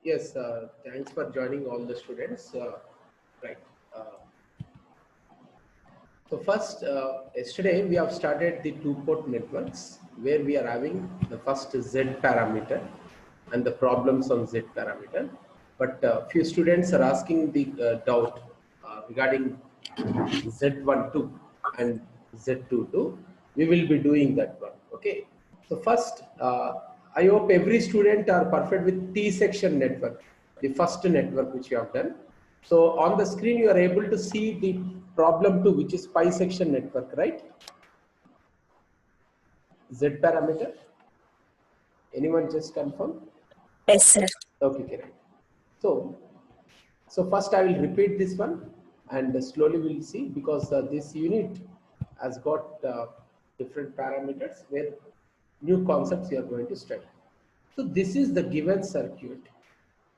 Yes, thanks for joining all the students. Right. Uh, so first, yesterday we have started the two-port networks where we are having the first Z parameter and the problems on Z parameter. But few students are asking the doubt regarding Z12 and Z22. We will be doing that one. Okay. So first, I hope every student are perfect with T section network, the first network which you have done. So on the screen, you are able to see the problem 2, which is pi section network, right? Z parameter. Anyone just confirm? Yes, sir. Okay, correct. So first I will repeat this one and slowly we'll see, because this unit has got different parameters where new concepts you are going to study. So this is the given circuit,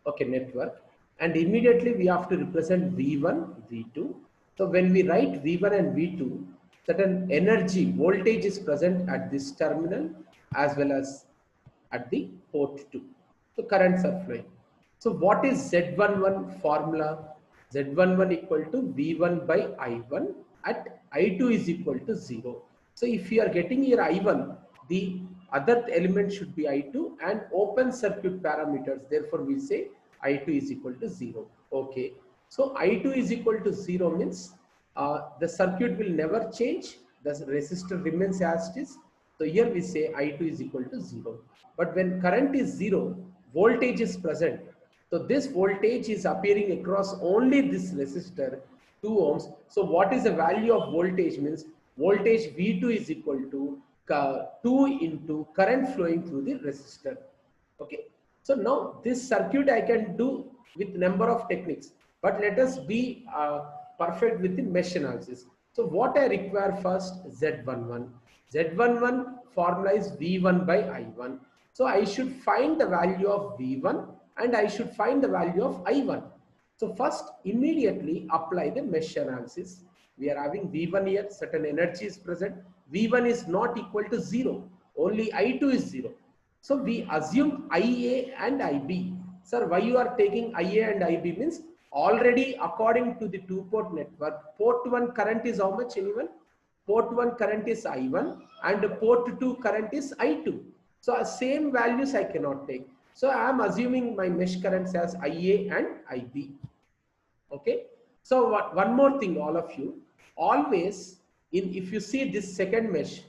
okay, network, and immediately we have to represent V1, V2. So when we write V1 and V2, certain energy voltage is present at this terminal as well as at the port 2. So currents are flowing. So what is Z11 formula? Z11 equal to V1 by I1 at I2 is equal to 0. So if you are getting your I1, the other element should be I2 and open circuit parameters. Therefore, we say I2 is equal to 0. Okay. So I2 is equal to 0 means the circuit will never change. The resistor remains as it is. So here we say I2 is equal to 0. But when current is 0, voltage is present. So this voltage is appearing across only this resistor 2 ohms. So what is the value of voltage means voltage V2 is equal to 2 into current flowing through the resistor. Okay. So now this circuit I can do with number of techniques, but let us be perfect with the mesh analysis. So what I require first, Z11. Z11 formula is V1 by I1. So I should find the value of V1 and I should find the value of I1. So first, immediately apply the mesh analysis. We are having V1 here, certain energy is present. V1 is not equal to 0, only I2 is 0. So we assume IA and IB. Sir, why you are taking IA and IB means already according to the two-port network, port 1 current is how much, anyone? Port 1 current is I1 and port 2 current is I2. So same values I cannot take. So I am assuming my mesh currents as IA and IB. Okay. So one more thing, all of you, always if you see this second mesh,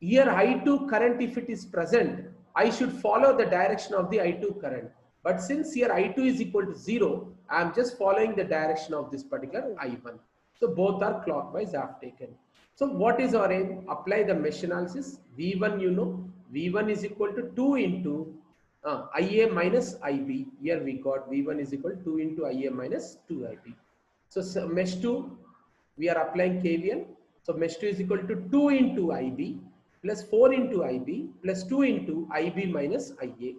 here I2 current, if it is present, I should follow the direction of the I2 current. But since here I2 is equal to 0, I am just following the direction of this particular I1. So both are clockwise I have taken. So what is our aim? Apply the mesh analysis. V1, you know, V1 is equal to 2 into IA minus IB. Here we got V1 is equal to 2 into IA minus 2 IB. So mesh 2, we are applying KVL. So mesh 2 is equal to 2 into IB plus 4 into IB plus 2 into IB minus IA.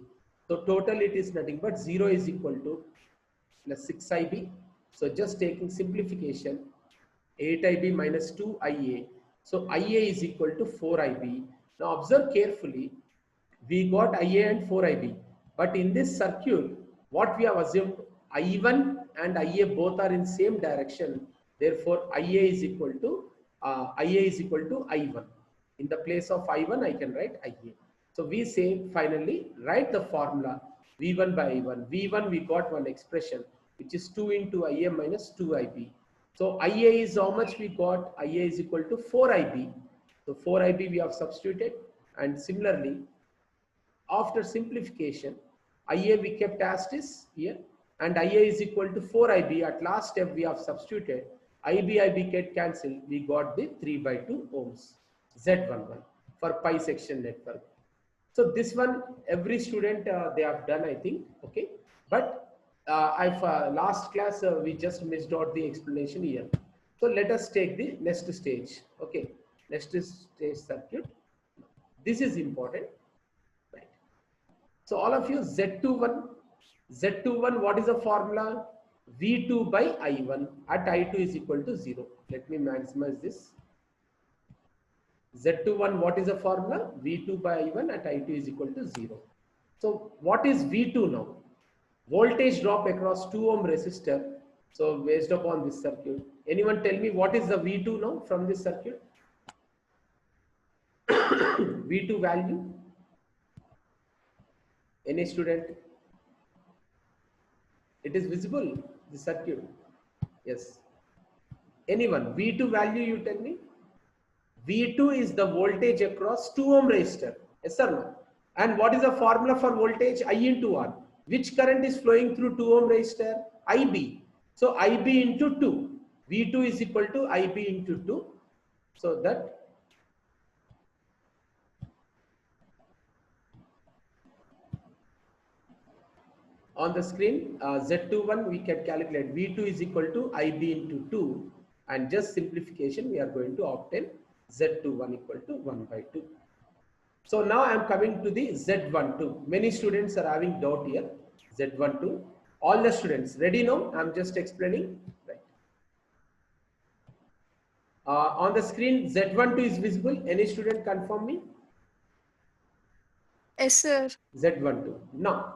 So total it is nothing but 0 is equal to plus 6 IB. So just taking simplification, 8 IB minus 2 IA. So IA is equal to 4 IB. Now observe carefully, we got IA and 4 IB. But in this circuit, what we have assumed, I1 and IA both are in same direction. Therefore, IA is equal to I1. In the place of I1, I can write IA. So we say finally write the formula V1 by I1. V1 we got one expression which is 2 into IA minus 2 IB. So IA is how much we got? IA is equal to 4 IB. So 4 IB we have substituted, and similarly after simplification, IA we kept as it is here, and IA is equal to 4 IB. At last step we have substituted, IB get cancelled, we got the 3 by 2 ohms, Z11 for pi section network. So this one every student they have done, I think, okay. But I've last class we just missed out the explanation here. So let us take the next stage, okay. Next stage circuit. This is important. So all of you, Z21, what is the formula? V2 by I1 at I2 is equal to 0. Let me maximize this. Z21, what is the formula? V2 by I1 at I2 is equal to 0. So what is V2 now? voltage drop across 2 ohm resistor. So based upon this circuit, anyone tell me what is the V2 now from this circuit? V2 value? Any student? It is visible, the circuit. Yes. Anyone? V2 value you tell me? V2 is the voltage across 2 ohm resistor. Yes or no? And what is the formula for voltage? I into R. Which current is flowing through 2 ohm resistor? IB. So IB into 2. V2 is equal to IB into 2. So that on the screen, Z21 we can calculate V2 is equal to IB into 2, and just simplification we are going to obtain Z21 equal to 1 by 2. So now I am coming to the Z12. Many students are having doubt here. Z12. All the students ready now? I am just explaining. Right. On the screen, Z12 is visible. Any student confirm me? Yes, sir. Z12. Now,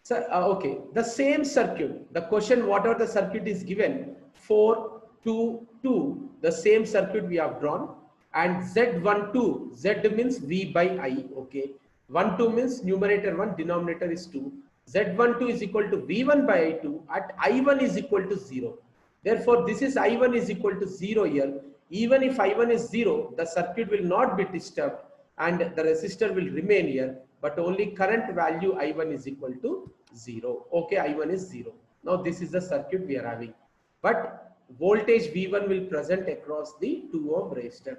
sir, okay, the same circuit, the question, whatever the circuit is given, 4, 2, 2, the same circuit we have drawn, and Z12, Z means V by I, okay. 1, 2 means numerator 1, denominator is 2. Z12 is equal to V1 by I2 at I1 is equal to 0. Therefore, this is I1 is equal to 0 here. Even if I1 is 0, the circuit will not be disturbed and the resistor will remain here, but only current value I1 is equal to 0. Okay, I1 is 0. Now this is the circuit we are having. But voltage V1 will present across the 2 ohm resistor.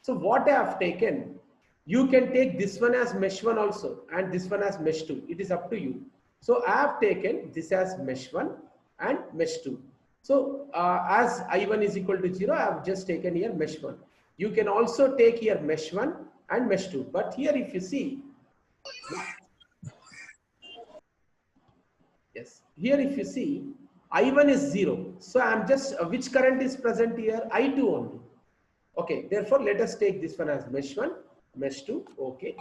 So what I have taken, you can take this one as mesh 1 also and this one as mesh 2. It is up to you. So I have taken this as mesh 1 and mesh 2. So as I1 is equal to 0, I have just taken here mesh 1. You can also take here mesh 1 and mesh 2. But here if you see, yes, here if you see, I1 is 0. So I am just, which current is present here? I2 only. Okay, therefore let us take this one as mesh 1, mesh 2, okay.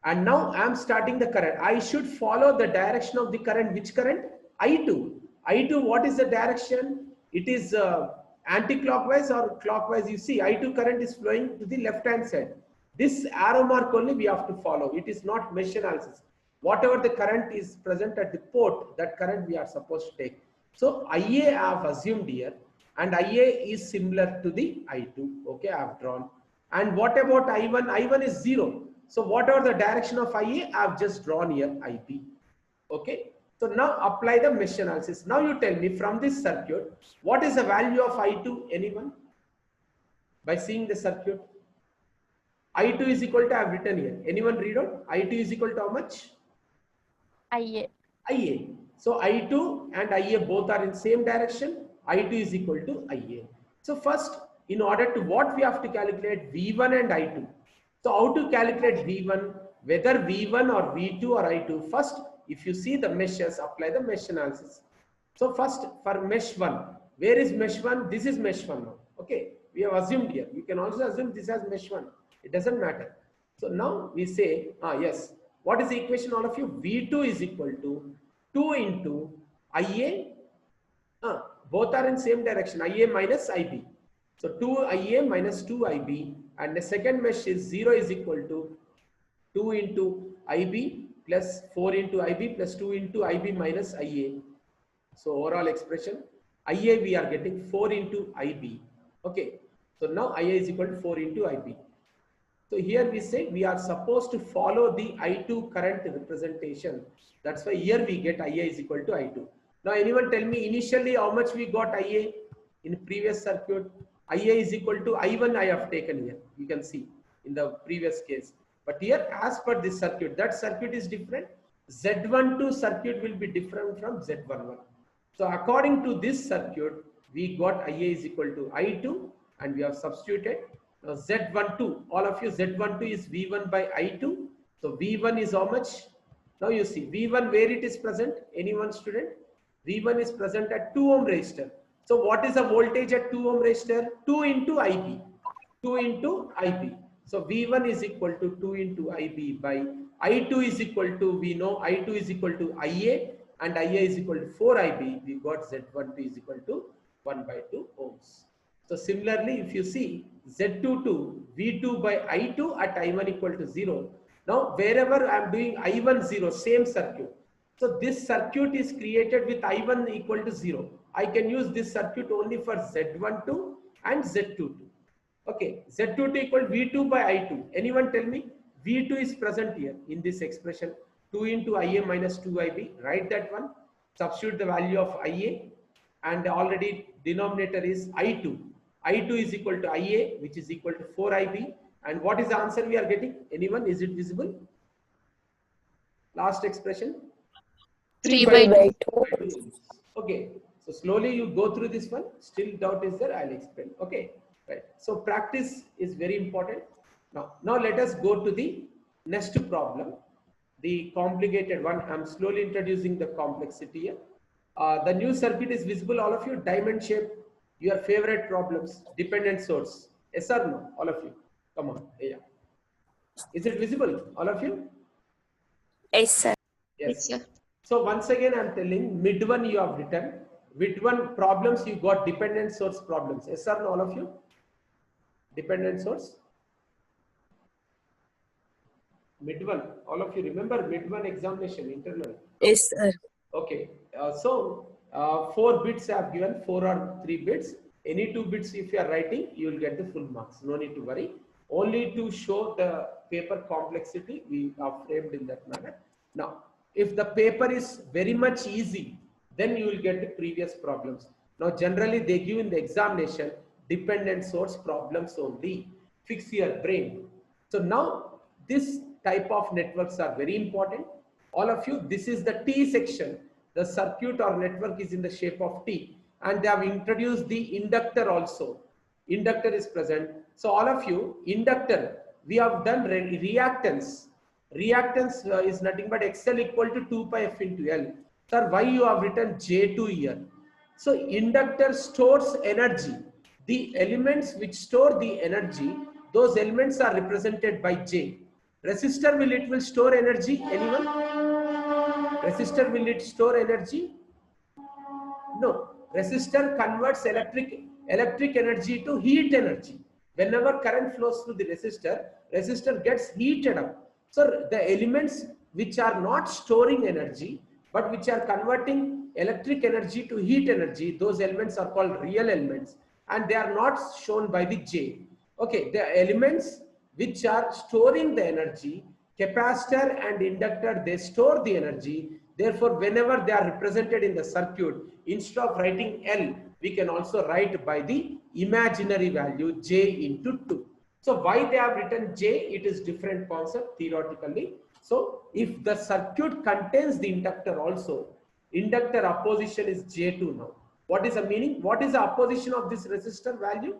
And now I am starting the current. I should follow the direction of the current. Which current? I2. I2, what is the direction? It is anti-clockwise or clockwise. You see, I2 current is flowing to the left-hand side. This arrow mark only we have to follow. It is not mesh analysis. Whatever the current is present at the port, that current we are supposed to take. So IA I have assumed here, and IA is similar to the I2. Okay, I have drawn. And what about I1? I1 is 0. So whatever the direction of IA, I have just drawn here IP. Okay. So now apply the mesh analysis. Now you tell me from this circuit, what is the value of I2? Anyone? By seeing the circuit, I2 is equal to, I have written here. Anyone read out? I2 is equal to how much? IA. IA. So I2 and IA both are in same direction. I2 is equal to IA. So first, in order to what we have to calculate V1 and I2. So how to calculate V1, whether V1 or V2 or I2? First, if you see the meshes, apply the mesh analysis. So first for mesh 1, where is mesh 1? This is mesh 1 now. Okay, we have assumed here. You can also assume this as mesh 1. It doesn't matter. So now we say, yes, what is the equation all of you? V2 is equal to 2 into IA. Both are in same direction, IA minus IB. So 2 IA minus 2 IB, and the second mesh is 0 is equal to 2 into IB plus 4 into IB plus 2 into IB minus IA. So overall expression, IA we are getting 4 into IB. Okay. So now IA is equal to 4 into IB. So here we say we are supposed to follow the I2 current representation. That's why here we get IA is equal to I2. Now anyone tell me initially how much we got IA in previous circuit? IA is equal to I1 I have taken here. You can see in the previous case. But here as per this circuit, that circuit is different. Z12 circuit will be different from Z11. So according to this circuit, we got IA is equal to I2 and we have substituted. Now Z12, all of you, Z12 is V1 by I2. So V1 is how much? Now you see V1 where it is present. Anyone student? V1 is present at 2 ohm resistor. So what is the voltage at 2 ohm resistor? 2 into IB. 2 into IB. So V1 is equal to 2 into IB by I2 is equal to, we know I2 is equal to IA and IA is equal to 4IB, we got Z12 is equal to 1 by 2 ohms. So similarly, if you see Z22 V2 by I2 at I1 equal to 0. Now wherever I am doing I1 0, same circuit. So this circuit is created with I1 equal to 0. I can use this circuit only for Z12 and Z22. Okay, Z22 equal V2 by I2. Anyone tell me? V2 is present here in this expression. 2 into IA minus 2IB. Write that one. Substitute the value of IA and already denominator is I2. I2 is equal to IA, which is equal to 4IB. And what is the answer we are getting? Anyone? Is it visible? Last expression? 3 by 2. Okay, so slowly you go through this one. Still doubt is there, I'll explain. Okay, right. So practice is very important. Now let us go to the next problem, the complicated one. I'm slowly introducing the complexity here. The new circuit is visible, all of you. Diamond shape, your favorite problems, dependent source. Yes or no, all of you? Come on, yeah. Is it visible, all of you? Yes, sir. Yes, sir. So once again, I'm telling mid one you have written. Mid one problems you got dependent source problems. Yes or no, all of you? Dependent source. Mid one, all of you remember mid one examination internal. Yes, sir. Okay. So 4 bits I have given, 4 or 3 bits. Any 2 bits if you are writing, you will get the full marks. No need to worry. Only to show the paper complexity, we are framed in that manner. Now, if the paper is very much easy, then you will get the previous problems. Now, generally they give in the examination dependent source problems only. Fix your brain. So now this type of networks are very important. All of you, this is the T section. The circuit or network is in the shape of T, and they have introduced the inductor also. Inductor is present. So all of you, inductor, we have done reactance. Reactance is nothing but XL equal to 2 pi F into L. Sir, why you have written J2 here? So inductor stores energy. The elements which store the energy, those elements are represented by J. Resistor, it will store energy? Anyone? Resistor, will it store energy? No. Resistor converts electric energy to heat energy. Whenever current flows through the resistor gets heated up. So the elements which are not storing energy but which are converting electric energy to heat energy, those elements are called real elements, and they are not shown by the J. Okay, the elements which are storing the energy, capacitor and inductor, they store the energy. Therefore, whenever they are represented in the circuit, instead of writing L, we can also write by the imaginary value J into 2. So why they have written J? It is different concept theoretically. So if the circuit contains the inductor also, inductor opposition is J2 now. What is the meaning? What is the opposition of this resistor value?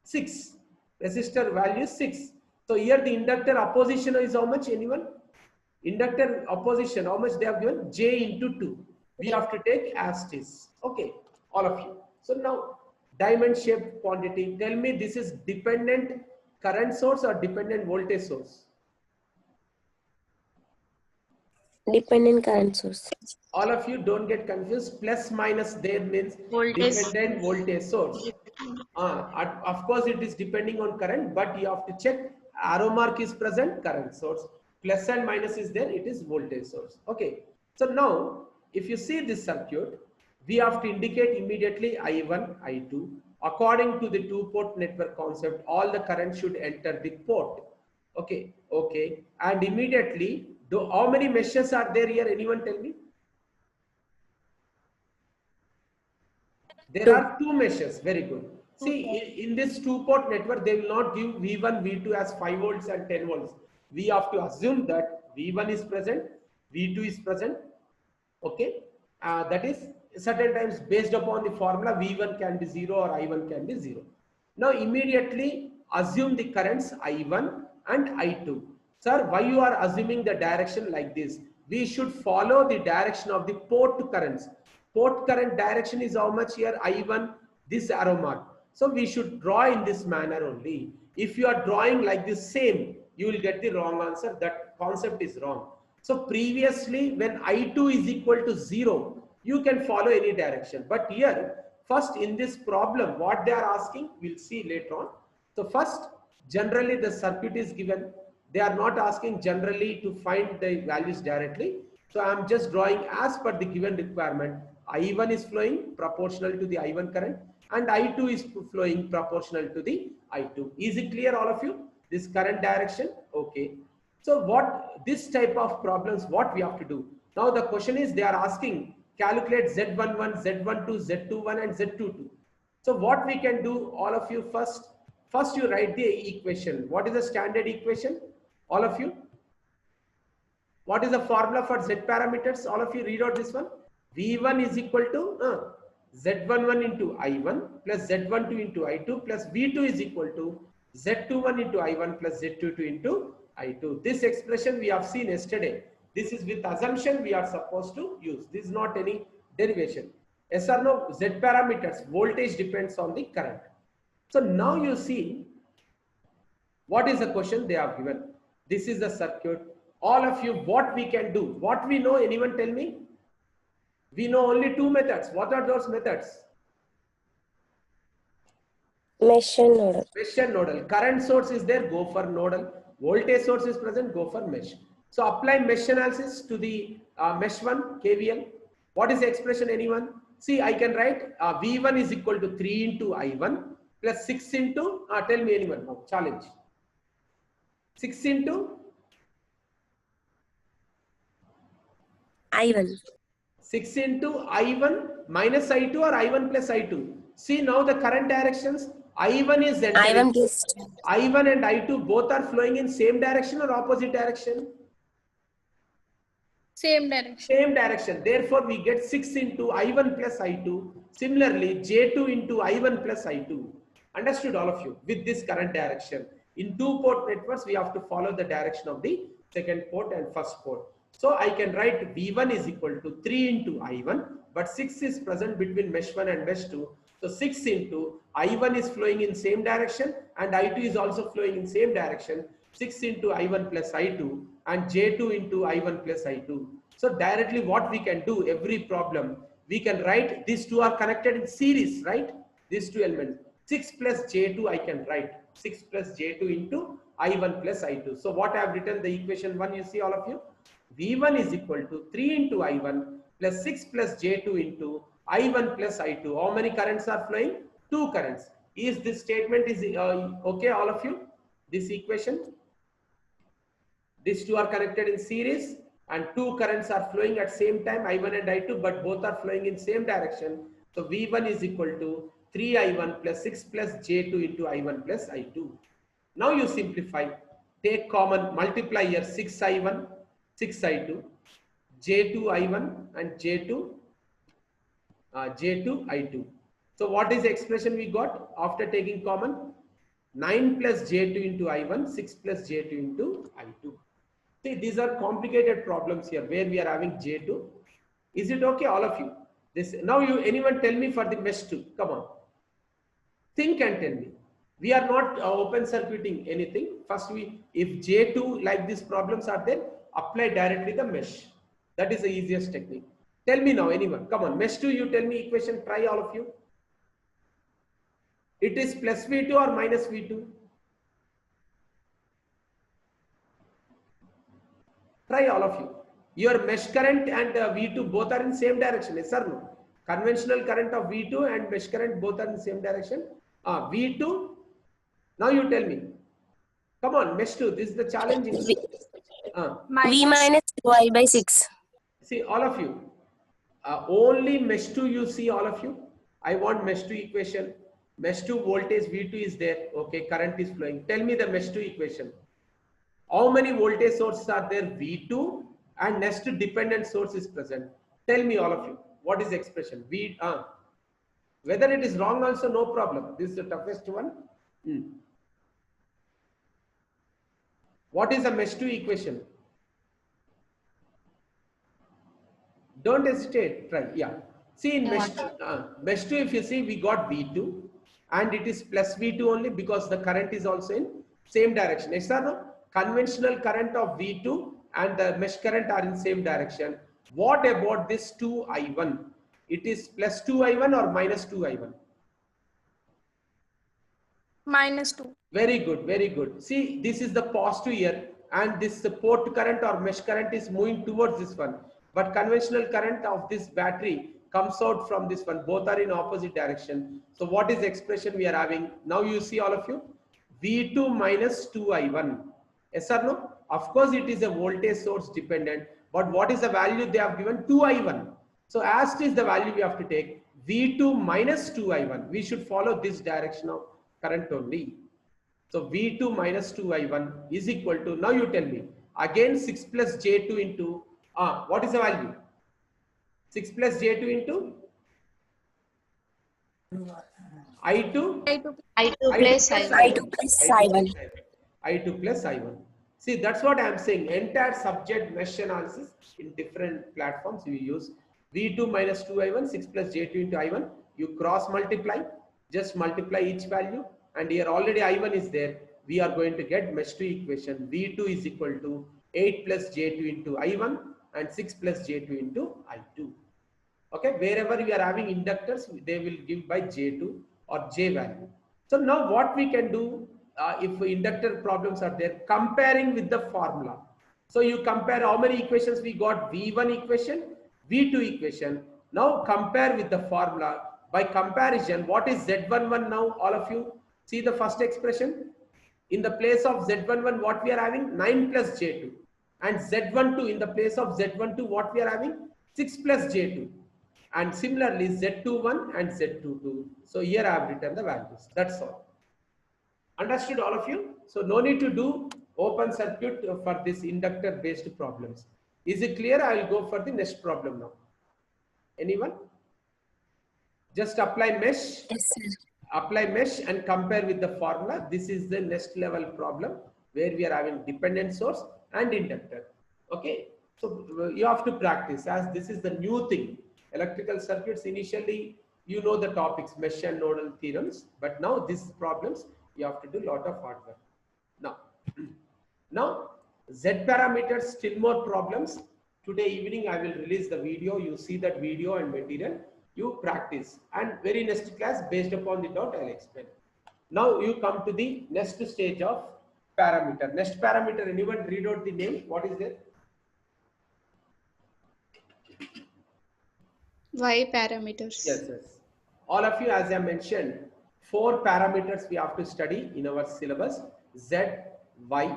6. Resistor value 6. So here the inductor opposition is how much? Anyone? Inductor opposition, how much they have given? J into 2. We have to take as it is. Okay, all of you. So now diamond shaped quantity. Tell me, this is dependent current source or dependent voltage source? Dependent current source. All of you don't get confused. Plus minus there means dependent voltage source. Of course, it is depending on current, but you have to check arrow mark is present, current source. Plus and minus is there, it is voltage source. Okay. So now, if you see this circuit, we have to indicate immediately I1, I2. According to the two-port network concept, all the current should enter the port. Okay. Okay. And immediately, how many meshes are there here? Anyone tell me? There are 2 meshes. Very good. See, in this two-port network, they will not give V1, V2 as 5 volts and 10 volts. We have to assume that V1 is present, V2 is present. Okay. That is certain times based upon the formula, V1 can be 0 or I1 can be 0. Now, immediately assume the currents I1 and I2. Sir, why you are assuming the direction like this? We should follow the direction of the port currents. Port current direction is how much here? I1, this arrow mark. So we should draw in this manner only. If you are drawing like this same, you will get the wrong answer. That concept is wrong. So previously when I2 is equal to 0, you can follow any direction. But here, first in this problem, what they are asking, we'll see later on. So first, generally the circuit is given. They are not asking generally to find the values directly. So I'm just drawing as per the given requirement. I1 is flowing proportional to the I1 current and I2 is flowing proportional to the I2. Is it clear all of you? This current direction? Okay. So what this type of problems, what we have to do? Now the question is they are asking calculate Z11, Z12, Z21 and Z22. So what we can do, all of you first you write the equation. What is the standard equation? All of you. What is the formula for Z parameters? All of you read out this one. V1 is equal to Z11 into I1 plus Z12 into I2 plus V2 is equal to Z21 into I1 plus Z22 into I2. This expression we have seen yesterday. This is with assumption we are supposed to use. This is not any derivation. Yes or no? Z parameters, voltage depends on the current. So now you see what is the question they have given. This is the circuit. All of you, what we can do, what we know, anyone tell me? We know only two methods. What are those methods? Mesh and nodal. Mesh and nodal. Current source is there, go for nodal. Voltage source is present, go for mesh. So apply mesh analysis to the mesh 1, KVL. What is the expression, anyone? See, I can write V1 is equal to 3 into I1 plus 6 into, tell me anyone now, challenge. 6 into I1. 6 into I1 minus I2 or I1 plus I2. See now the current directions. I1 is entering. I1 plus I1 and I2 both are flowing in same direction or opposite direction? Same direction. Same direction. Therefore, we get 6 into I1 plus I2. Similarly, J2 into I1 plus I2. Understood all of you? With this current direction. In two-port networks, we have to follow the direction of the second port and first port. So I can write V1 is equal to 3 into I1, but 6 is present between mesh 1 and mesh 2. So 6 into I1 is flowing in same direction and I2 is also flowing in same direction. 6 into I1 plus I2 and J2 into I1 plus I2. So directly what we can do, every problem, we can write these two are connected in series, right? These two elements. 6 plus J2 I can write. 6 plus J2 into I1 plus I2. So what I have written, the equation 1, you see all of you? V1 is equal to 3 into I1 plus 6 plus J2 into I1 plus I2. How many currents are flowing? 2 currents. Is this statement is okay, all of you? This equation? These two are connected in series and 2 currents are flowing at same time, I1 and I2, but both are flowing in same direction. So V1 is equal to 3I1 plus 6 plus J2 into I1 plus I2. Now you simplify. Take common, multiply here 6I1, 6I2, J2I1 and J2 I2. So what is the expression we got after taking common? 9 plus J2 into I1, 6 plus J2 into I2. See, these are complicated problems here where we are having J2. Is it okay, all of you? This now you anyone tell me for the mesh 2? Come on. Think and tell me. We are not open circuiting anything. First, if J2 like these problems are there, apply directly the mesh. That is the easiest technique. Tell me now, anyone. Come on, mesh 2, you tell me equation, try all of you. It is plus V2 or minus V2? Try all of you. Your mesh current and V2 both are in same direction, yes or no? Conventional current of V2 and mesh current both are in same direction. V2, now you tell me. Come on, mesh 2, this is the challenge. V minus 2I by 6. See, all of you. Only mesh 2 you see, all of you. I want mesh 2 equation. Mesh 2 voltage V2 is there. Okay, current is flowing. Tell me the mesh 2 equation. How many voltage sources are there? V2 and next dependent source is present. Tell me, all of you. What is the expression? Whether it is wrong also, no problem. This is the toughest one. What is the mesh 2 equation? Don't hesitate. Try. Yeah. See, in mesh 2, if you see, we got V2 and it is plus V2 only because the current is also in same direction. Yes or no? Conventional current of V2 and the mesh current are in same direction. What about this 2I1? It is plus 2I1 or minus 2I1? -2. Very good, very good. See, this is the positive here, and this port current or mesh current is moving towards this one. But conventional current of this battery comes out from this one. Both are in opposite direction. So what is the expression we are having? Now you see, all of you, V2 minus 2I1. Yes or no? Of course, it is a voltage source dependent. But what is the value they have given? 2I1. So as it is the value we have to take V2 minus 2I1. We should follow this direction of current only. So V2 minus 2I1 is equal to, now you tell me, again 6 plus J2 into, what is the value? 6 plus J2 into I2? I2 plus I1. I2 plus I1. See, that's what I am saying. Entire subject mesh analysis in different platforms we use. V2 minus 2I1, 6 plus J2 into I1. You cross multiply, just multiply each value. And here already I1 is there. We are going to get mesh 2 equation. V2 is equal to 8 plus J2 into I1 and 6 plus J2 into I2. Okay, wherever we are having inductors, they will give by J2 or J value. So now what we can do, if inductor problems are there, comparing with the formula. So you compare how many equations we got? V1 equation, V2 equation. Now compare with the formula. By comparison, what is Z11 now? All of you see the first expression. In the place of Z11, what we are having? 9 plus J2. And Z12, in the place of Z12, what we are having? 6 plus J2. And similarly, Z21 and Z22. So here I have written the values. That's all. Understood, all of you? So no need to do open circuit for this inductor based problems. Is it clear? I will go for the next problem now. Anyone? Just apply mesh. Yes, sir. Apply mesh and compare with the formula. This is the next level problem where we are having dependent source and inductor. Okay. So you have to practice, as this is the new thing. Electrical circuits, initially you know the topics, mesh and nodal theorems, but now these problems you have to do a lot of hard work. Now Z parameters, still more problems. Today evening I will release the video. You see that video and material, you practice, and very next class based upon the doubt I'll explain. Now you come to the next stage of parameter. Next parameter, anyone read out the name? What is there? Yparameters. Yes. All of you, as I mentioned, 4 parameters we have to study in our syllabus. Z, Y.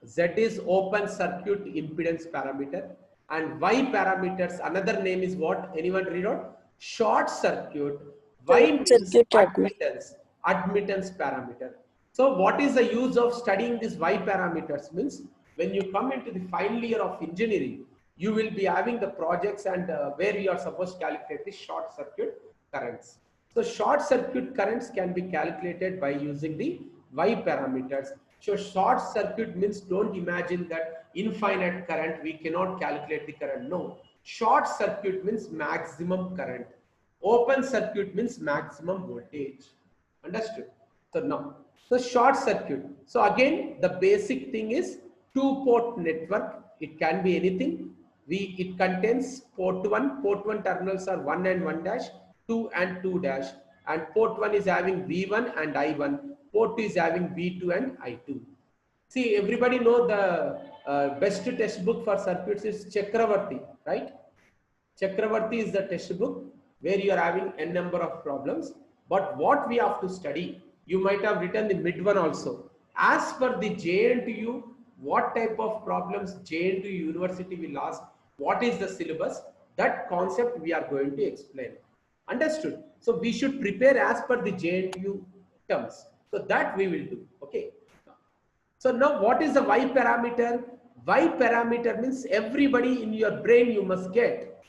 Z is open circuit impedance parameter, and Y parameters, another name is what? Anyone read out? Short circuit. Y means admittance parameter. So what is the use of studying these Y parameters? Means when you come into the final year of engineering, you will be having the projects and where you are supposed to calculate the short circuit currents. So short circuit currents can be calculated by using the Y parameters. So short circuit means, don't imagine that infinite current, we cannot calculate the current. No. Short circuit means maximum current. Open circuit means maximum voltage. Understood? So now, so short circuit. So again, the basic thing is 2-port network. It can be anything. It contains port 1 terminals are 1 and 1 dash, 2 and 2 dash, and port 1 is having V1 and I1, port 2 is having V2 and I2. See, everybody know the best textbook for circuits is Chakravarti, right? Chakravarti is the textbook where you are having n number of problems. But what we have to study, you might have written the mid one also. As per the JNTU, what type of problems JNTU University will ask, what is the syllabus, that concept we are going to explain. Understood? So we should prepare as per the JNTU terms. So that we will do. Okay. So now what is the Y parameter? Y parameter means everybody in your brain you must get.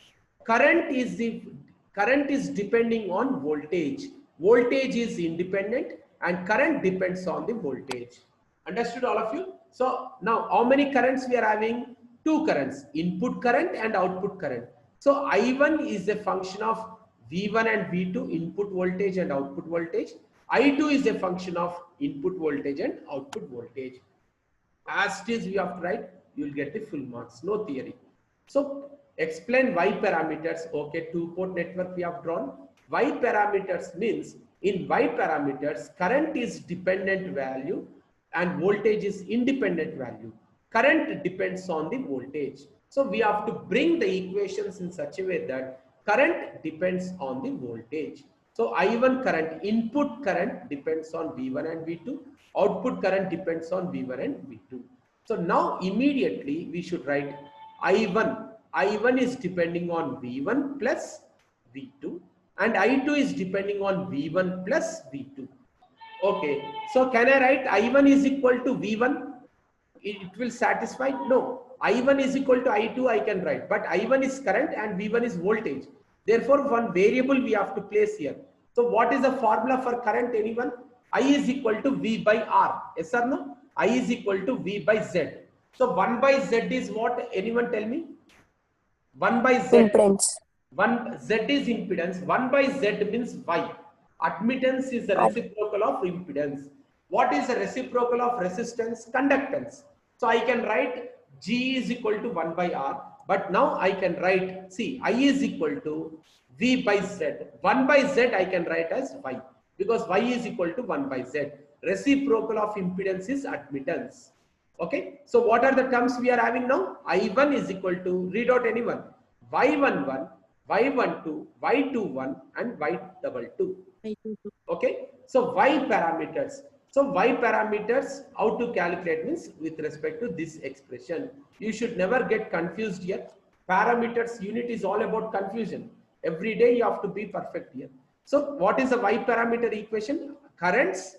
Current is depending on voltage. Voltage is independent and current depends on the voltage. Understood, all of you? So now how many currents we are having? 2 currents, input current and output current. So I1 is a function of V1 and V2, input voltage and output voltage. I2 is a function of input voltage and output voltage. As it is, we have to write you will get the full marks, no theory. So explain Y parameters. Okay, two-port network we have drawn. Y parameters means in Y parameters, current is dependent value and voltage is independent value. Current depends on the voltage. So we have to bring the equations in such a way that current depends on the voltage. So I1 current, input current depends on V1 and V2. Output current depends on V1 and V2. So now immediately we should write I1. I1 is depending on V1 plus V2 and I2 is depending on V1 plus V2. Okay, so can I write I1 is equal to V1? It will satisfy? No. I1 is equal to I2 I can write, but I1 is current and V1 is voltage. Therefore, one variable we have to place here. So what is the formula for current, anyone? I is equal to V by R. Yes or no? I is equal to V by Z. So 1 by Z is what? Anyone tell me? 1 by Z. Impedance. 1 Z is impedance. 1 by Z means Y. Admittance is the reciprocal of impedance. What is the reciprocal of resistance? Conductance. So I can write G is equal to 1 by R. But now I can write, see, I is equal to V by Z. 1 by Z I can write as Y. Because Y is equal to 1 by Z. Reciprocal of impedance is admittance. Okay. So what are the terms we are having now? I1 is equal to, read out anyone, Y11, Y12, Y21 and Y22. Okay. So Y parameters. So Y parameters, how to calculate means with respect to this expression. You should never get confused here. Parameters unit is all about confusion. Every day you have to be perfect here. So what is the Y parameter equation? Currents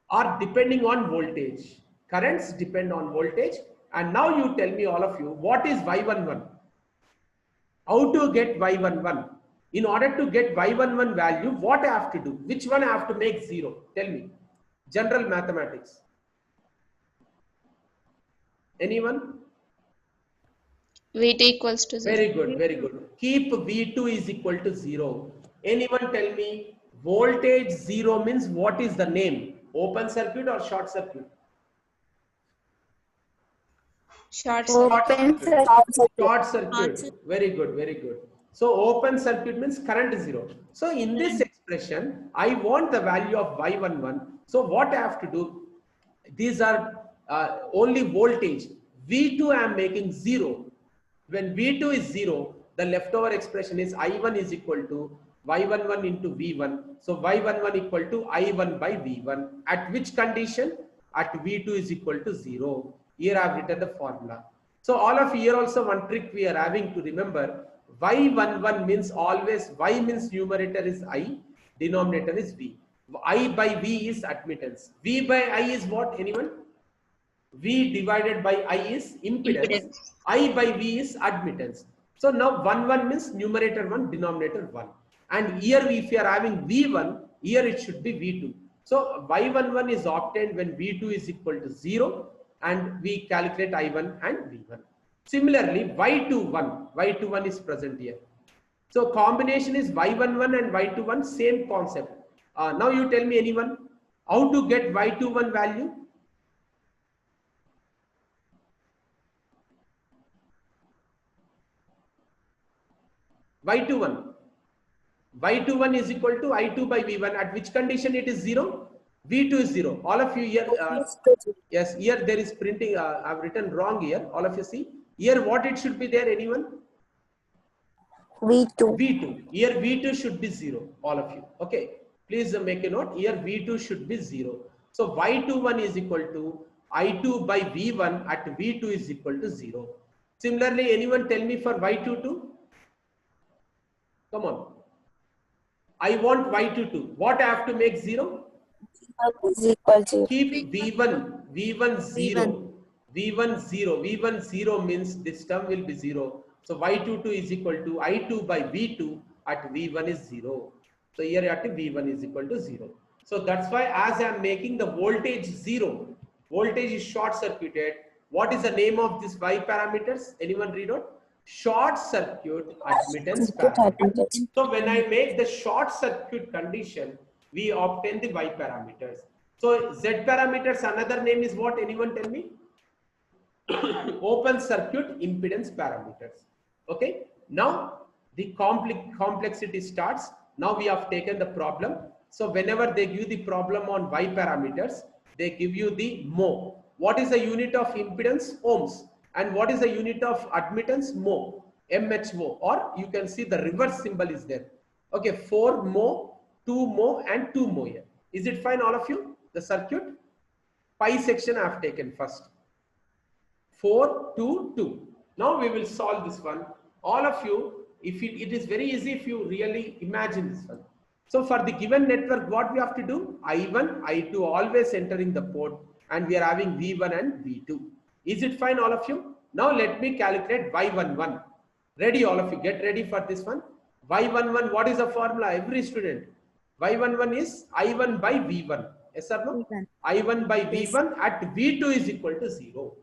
are depending on voltage. Currents depend on voltage. And now you tell me, all of you, what is Y11? How to get Y11? In order to get Y11 value, what I have to do? Which one I have to make 0? Tell me. General mathematics. Anyone? V2 equals to 0. Very good, very good. Keep V2 is equal to 0. Anyone tell me, voltage 0 means what is the name? Open circuit or short circuit? Short circuit. Short circuit. Very good, very good. So open circuit means current is 0. So in this expression, I want the value of Y11. So what I have to do? These are only voltage. V2 I am making 0. When V2 is 0, the leftover expression is I1 is equal to Y11 into V1. So Y11 equal to I1 by V1. At which condition? At V2 is equal to 0. Here I have written the formula. So all of here also one trick we are having to remember. Y11 means always, Y means numerator is I, denominator is V. I by V is admittance. V by I is what, anyone? V divided by I is impedance. I by V is admittance. So now 1 means numerator 1, denominator 1. And here if you are having V1, here it should be V2. So Y11 is obtained when V2 is equal to 0 and we calculate I1 and V1. Similarly, Y21 is present here. So combination is Y11 and Y21, same concept. Now you tell me, anyone, how to get Y21 value? Y21 is equal to I2 by V1. At which condition it is 0? V2 is 0. All of you here, yes, here there is printing, I've written wrong here. All of you see. Here what it should be there, anyone? V2. V2. Here V2 should be 0. All of you. Okay. Please make a note. Here V2 should be 0. So Y21 is equal to I2 by V1 at V2 is equal to 0. Similarly, anyone tell me for Y22? Come on. I want Y22. What I have to make 0? Is equal to Keep V1 0. V1 0. V1 0 means this term will be 0. So Y22 is equal to I2 by V2 at V1 is 0. So here at V1 is equal to 0. So that's why as I am making the voltage 0, voltage is short circuited. What is the name of this Y parameters? Anyone read out? Short circuit admittance parameter. So when I make the short circuit condition, we obtain the Y parameters. So Z parameters, another name is what? Anyone tell me? open circuit impedance parameters. Okay, now the complexity starts. Now we have taken the problem. So whenever they give the problem on Y parameters, they give you the mho. What is the unit of impedance? Ohms. And what is the unit of admittance? Mho. MHO, or you can see the reverse symbol is there. Okay, 4 mho, 2 mho and 2 mho here. Is it fine, all of you? The circuit? Pi section I have taken first. 4, 2, 2. Now we will solve this one. All of you, if it is very easy if you really imagine this one. So for the given network, what we have to do? I1, I2 always entering the port, and we are having V1 and V2. Is it fine, all of you? Now let me calculate Y11. Ready, all of you? Get ready for this one. Y11, what is the formula? Every student. Y11 is I1 by V1. Yes or no? I1 by V1 at V2 is equal to 0.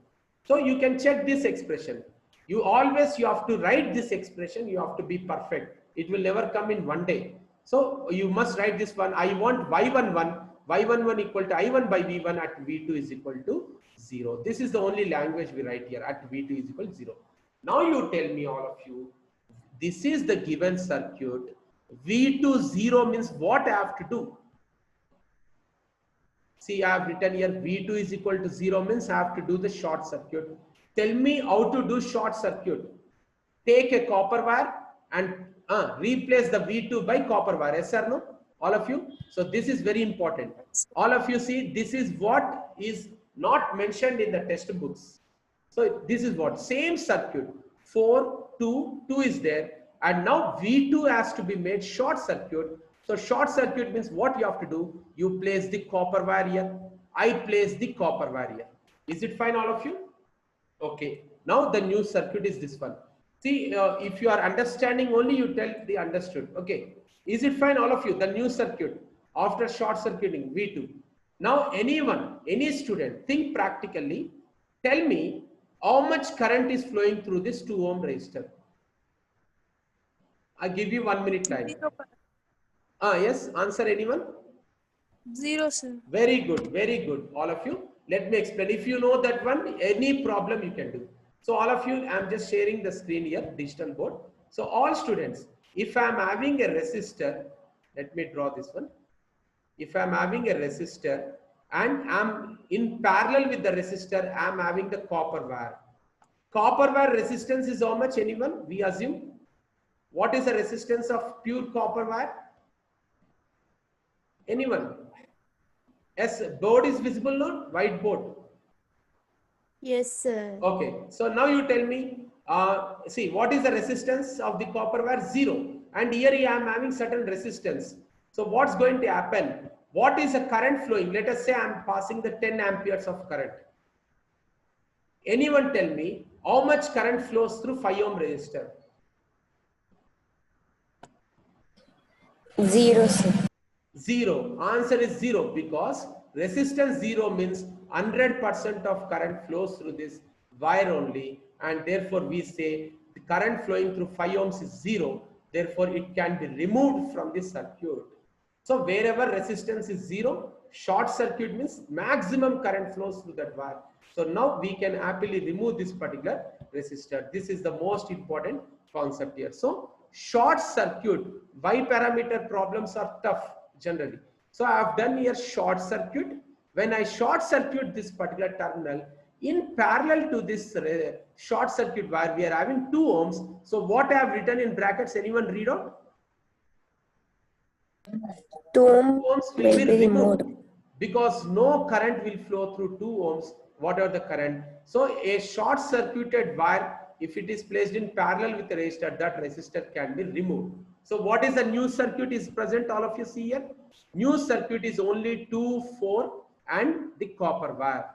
So you can check this expression. You have to write this expression. You have to be perfect. It will never come in one day. So you must write this one. I want Y11 equal to I1 by V1 at V2 is equal to 0. This is the only language we write here, at V2 is equal to 0. Now you tell me, all of you, this is the given circuit. V2 0 means what I have to do? See, I have written here V2 is equal to 0 means I have to do the short circuit. Tell me how to do short circuit. Take a copper wire and replace the V2 by copper wire. Yes or no? All of you? So this is very important. All of you see, this is what is not mentioned in the textbooks. So this is what, same circuit, 4, 2, 2 is there, and now V2 has to be made short circuit. So short circuit means what you have to do? You place the copper wire here. I place the copper wire here. Is it fine, all of you? Okay. Now the new circuit is this one. See, if you are understanding only, you tell the understood. Okay. Is it fine, all of you? The new circuit after short circuiting V2. Now anyone, any student, think practically. Tell me how much current is flowing through this 2 ohm resistor. I give you 1 minute time. Yes, answer anyone? 0, sir. Very good, all of you. Let me explain. If you know that one, any problem you can do. So all of you, I'm just sharing the screen here, digital board. So all students, if I'm having a resistor, let me draw this one. If I'm having a resistor and I'm in parallel with the resistor, I'm having the copper wire. Copper wire resistance is how much, anyone? We assume. What is the resistance of pure copper wire? Anyone? Yes, board is visible now? Whiteboard. Yes, sir. Okay, so now you tell me, see, what is the resistance of the copper wire? 0. And here I am having certain resistance. So what's going to happen? What is the current flowing? Let us say I'm passing the 10 amperes of current. Anyone tell me how much current flows through 5 ohm resistor? 0, sir. 0. Answer is 0 because resistance 0 means 100% of current flows through this wire only, and therefore we say the current flowing through 5 ohms is 0. Therefore it can be removed from this circuit. So wherever resistance is 0, short circuit means maximum current flows through that wire. So now we can happily remove this particular resistor. This is the most important concept here. So short circuit, Y parameter problems are tough generally. So I have done here short circuit. When I short circuit this particular terminal, in parallel to this short circuit wire, we are having 2 ohms. So what I have written in brackets, anyone read out? 2 ohm Ohms will be removed because no current will flow through 2 ohms, whatever the current. So a short circuited wire, if it is placed in parallel with the resistor, that resistor can be removed. So what is the new circuit is present, all of you see here? New circuit is only 2, 4 and the copper wire.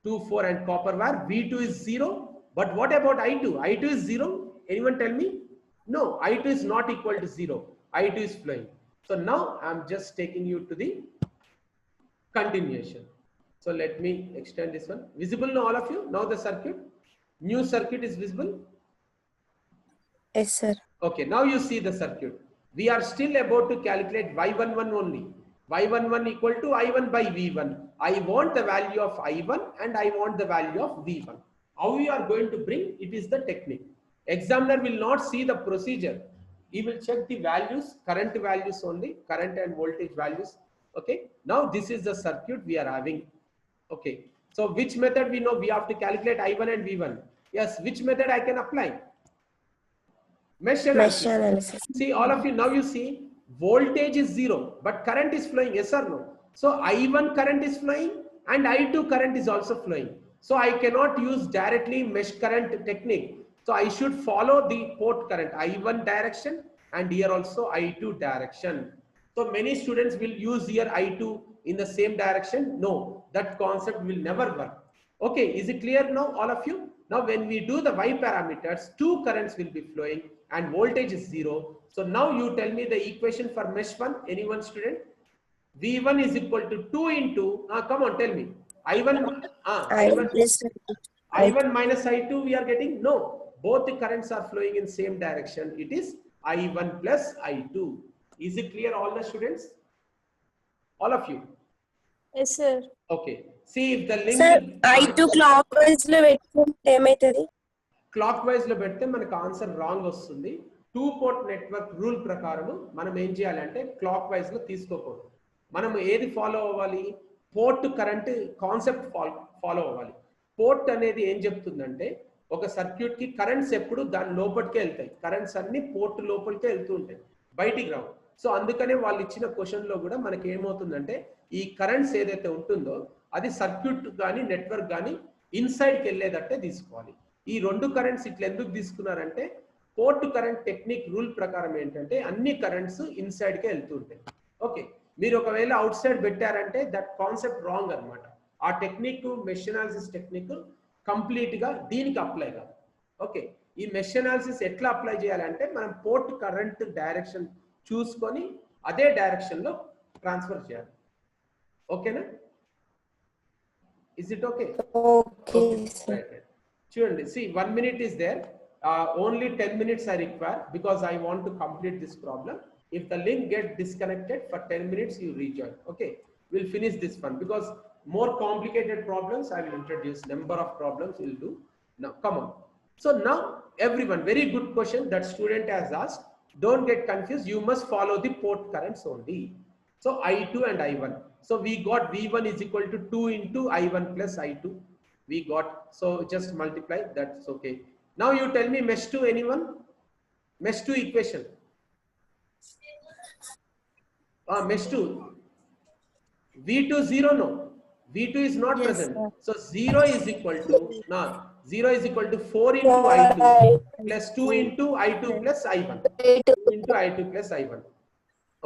2, 4 and copper wire. V2 is 0. But what about I2? I2 is 0. Anyone tell me? No, I2 is not equal to 0. I2 is flowing. So now I'm just taking you to the continuation. So let me extend this one. Visible now, all of you? Now the circuit. New circuit is visible? Yes, sir. Okay, now you see the circuit. We are still about to calculate Y11 only. Y11 equal to I1 by V1. I want the value of I1 and I want the value of V1. How you are going to bring, it is the technique. Examiner will not see the procedure. He will check the values, current values only, current and voltage values. Okay. Now this is the circuit we are having. Okay. So which method we know? We have to calculate I1 and V1. Yes. Which method I can apply? Mesh analysis. Mesh analysis. See, all of you, now you see voltage is 0, but current is flowing, yes or no? So I1 current is flowing and I2 current is also flowing. So I cannot use directly mesh current technique. So I should follow the port current I1 direction and here also I2 direction. So many students will use here I2 in the same direction. No, that concept will never work. Okay, is it clear now, all of you? Now, when we do the Y parameters, two currents will be flowing and voltage is 0. So now you tell me the equation for mesh 1, anyone student? V1 is equal to 2 into, come on, tell me. I1, I1 minus I2 we are getting? No, both the currents are flowing in same direction. It is I1 plus I2. Is it clear, all the students? All of you? Yes, sir. Okay. See if the link. Sir, I2 clockwise lo పెట్టుకుంటే ఏమైతది? Clockwise లో పెడితే మనకు answer wrong వస్తుంది. 2 port network rule ప్రకారం మనం ఏం చేయాలంటే క్లాక్ వైజ్ లో తీసుకోకూడదు. మనం ఏది ఫాలో అవ్వాలి? పోర్ట్ కరెంట్ కాన్సెప్ట్ ఫాలో అవ్వాలి. పోర్ట్ అనేది ఏం చెప్తుందంటే ఒక సర్క్యూట్ కి కరెంట్స్ ఎప్పుడు దాని లోపలికే వెళ్తాయి. కరెంట్స్ అన్ని పోర్ట్ లోపలికే వెళ్తూ ఉంటాయి, బయటికి రావు. సో అందుకనే వాళ్ళు ఇచ్చిన క్వశ్చన్ లో కూడా మనకి ఏమవుతుందంటే ఈ కరెంట్స్ ఏదైతే ఉంటుందో అది సర్క్యూట్ కానీ నెట్వర్క్ కానీ ఇన్సైడ్కి వెళ్ళేదట్టే తీసుకోవాలి. ఈ రెండు కరెంట్స్ ఇట్లా ఎందుకు తీసుకున్నారంటే పోర్ట్ కరెంట్ టెక్నిక్ రూల్ ప్రకారం ఏంటంటే అన్ని కరెంట్స్ ఇన్సైడ్కే వెళ్తూ ఉంటాయి. ఓకే, మీరు ఒకవేళ అవుట్ సైడ్ పెట్టారంటే దట్ కాన్సెప్ట్ రాంగ్ అనమాట. ఆ technique mesh analysis technique complete గా దీనికి అప్లై కాదు. ఓకే, ఈ మెష్ అనాలిసిస్ ఎట్లా అప్లై చేయాలంటే మనం పోర్ట్ కరెంట్ డైరెక్షన్ చూసుకొని అదే డైరెక్షన్ లో ట్రాన్స్ఫర్ చేయాలి. ఓకేనా? Is it okay? Okay. Right. Surely, see, 1 minute is there. Only 10 minutes I require because I want to complete this problem. If the link gets disconnected for 10 minutes, you rejoin. Okay, we'll finish this one because more complicated problems I will introduce. Number of problems we'll do. Now, come on. So now, everyone, very good question that student has asked. Don't get confused. You must follow the port currents only. So I2 and I1. So we got V1 is equal to 2 into I1 plus I2. We got, so just multiply, that's okay. Now you tell me mesh 2, anyone? Mesh 2 equation. Mesh 2. V2 0, no. V2 is not Yes, present. sir. So 0 is equal to, now 0 is equal to 4 into I2 plus 2 into I2 plus I1. 2 into I2 plus I1.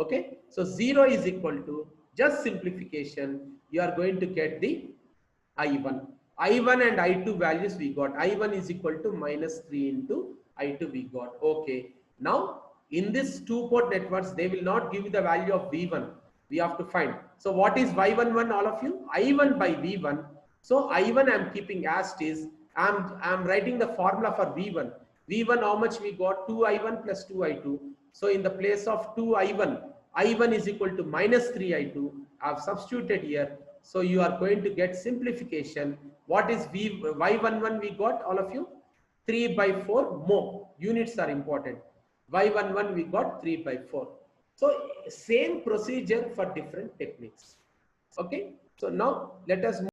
Okay, so 0 is equal to, just simplification, you are going to get the I1. I1 and I2 values we got. I1 is equal to minus 3 into I2 we got. Okay, now in this 2 port networks, they will not give you the value of V1. We have to find. So what is Y11, all of you? I1 by V1. So I1 I'm keeping as it is. I'm writing the formula for V1. V1 how much we got? 2I1 plus 2I2. So in the place of 2I1, I1 is equal to minus 3I2. I've substituted here. So you are going to get simplification. What is Y11 we got, all of you? 3 by 4 mho. Units are important. Y11 we got 3 by 4. So same procedure for different techniques. Okay. So now let us move